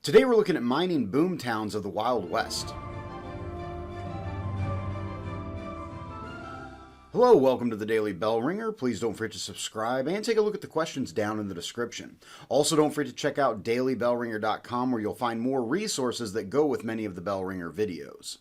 Today we're looking at mining boomtowns of the Wild West. Hello, welcome to the Daily Bellringer. Please don't forget to subscribe and take a look at the questions down in the description. Also, don't forget to check out dailybellringer.com where you'll find more resources that go with many of the Bellringer videos.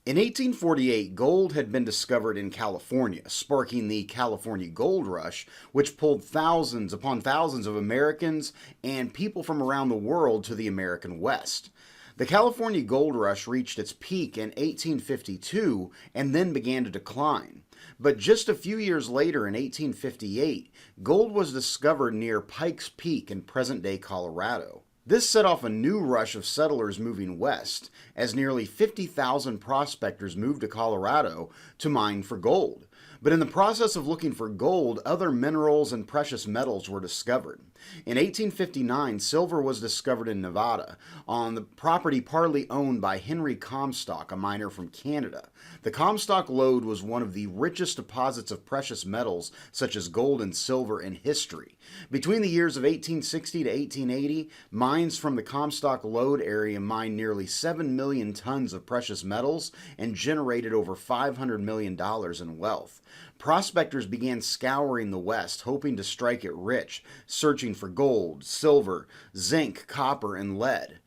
In 1848, gold had been discovered in California, sparking the California Gold Rush, which pulled thousands upon thousands of Americans and people from around the world to the American West. The California Gold Rush reached its peak in 1852 and then began to decline. But just a few years later, in 1858, gold was discovered near Pikes Peak in present-day Colorado. This set off a new rush of settlers moving west, as nearly 50,000 prospectors moved to Colorado to mine for gold. But in the process of looking for gold, other minerals and precious metals were discovered. In 1859, silver was discovered in Nevada, on the property partly owned by Henry Comstock, a miner from Canada. The Comstock Lode was one of the richest deposits of precious metals, such as gold and silver, in history. Between the years of 1860 to 1880, mines from the Comstock Lode area mined nearly 7 million tons of precious metals and generated over $500 million in wealth. Prospectors began scouring the West, hoping to strike it rich, searching for gold, silver, zinc, copper, and lead.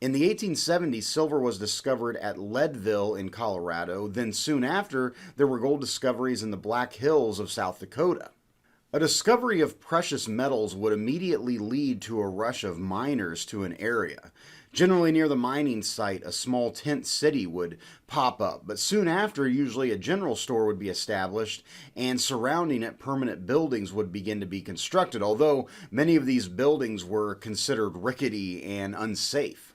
In the 1870s, silver was discovered at Leadville in Colorado. Then soon after, there were gold discoveries in the Black Hills of South Dakota. A discovery of precious metals would immediately lead to a rush of miners to an area. Generally near the mining site, a small tent city would pop up, but soon after, usually a general store would be established, and surrounding it, permanent buildings would begin to be constructed, although many of these buildings were considered rickety and unsafe.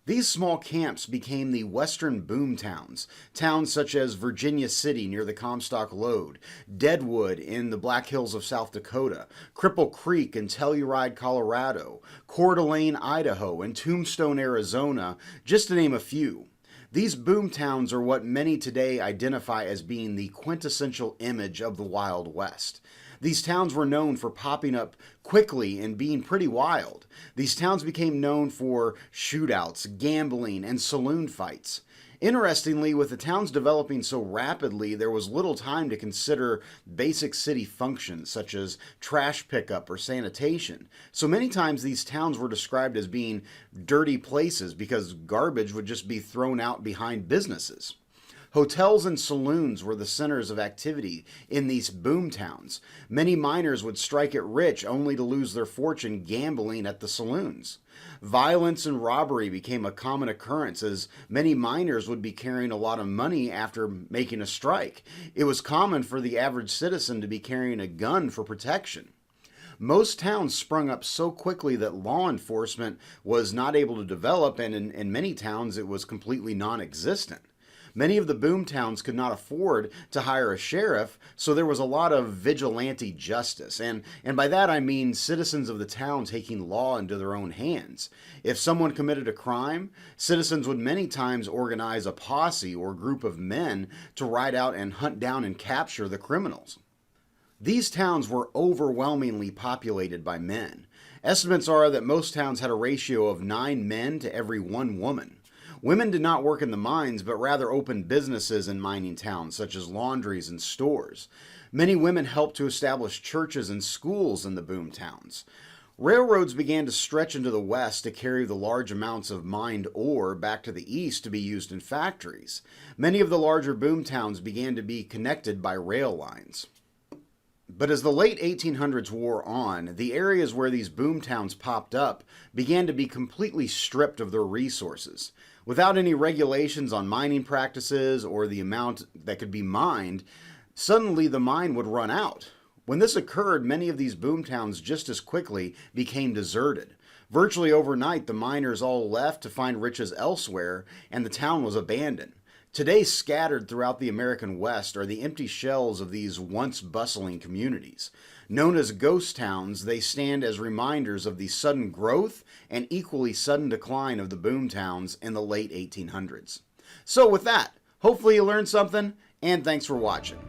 These small camps became the western boomtowns, towns such as Virginia City near the Comstock Lode, Deadwood in the Black Hills of South Dakota, Cripple Creek in Telluride, Colorado, Coeur d'Alene, Idaho, and Tombstone, Arizona, just to name a few. These boomtowns are what many today identify as being the quintessential image of the Wild West. These towns were known for popping up quickly and being pretty wild. These towns became known for shootouts, gambling, and saloon fights. Interestingly, with the towns developing so rapidly, there was little time to consider basic city functions such as trash pickup or sanitation. So many times these towns were described as being dirty places because garbage would just be thrown out behind businesses. Hotels and saloons were the centers of activity in these boomtowns. Many miners would strike it rich only to lose their fortune gambling at the saloons. Violence and robbery became a common occurrence as many miners would be carrying a lot of money after making a strike. It was common for the average citizen to be carrying a gun for protection. Most towns sprung up so quickly that law enforcement was not able to develop, and in many towns it was completely non-existent. Many of the boomtowns could not afford to hire a sheriff, so there was a lot of vigilante justice. And by that I mean citizens of the town taking law into their own hands. If someone committed a crime, citizens would many times organize a posse or group of men to ride out and hunt down and capture the criminals. These towns were overwhelmingly populated by men. Estimates are that most towns had a ratio of 9 men to every 1 woman. Women did not work in the mines, but rather opened businesses in mining towns, such as laundries and stores. Many women helped to establish churches and schools in the boomtowns. Railroads began to stretch into the west to carry the large amounts of mined ore back to the east to be used in factories. Many of the larger boomtowns began to be connected by rail lines. But as the late 1800s wore on, the areas where these boomtowns popped up began to be completely stripped of their resources. Without any regulations on mining practices or the amount that could be mined, suddenly the mine would run out. When this occurred, many of these boomtowns just as quickly became deserted. Virtually overnight, the miners all left to find riches elsewhere, and the town was abandoned. Today, scattered throughout the American West are the empty shells of these once bustling communities. Known as ghost towns, they stand as reminders of the sudden growth and equally sudden decline of the boomtowns in the late 1800s. So with that, hopefully you learned something, and thanks for watching.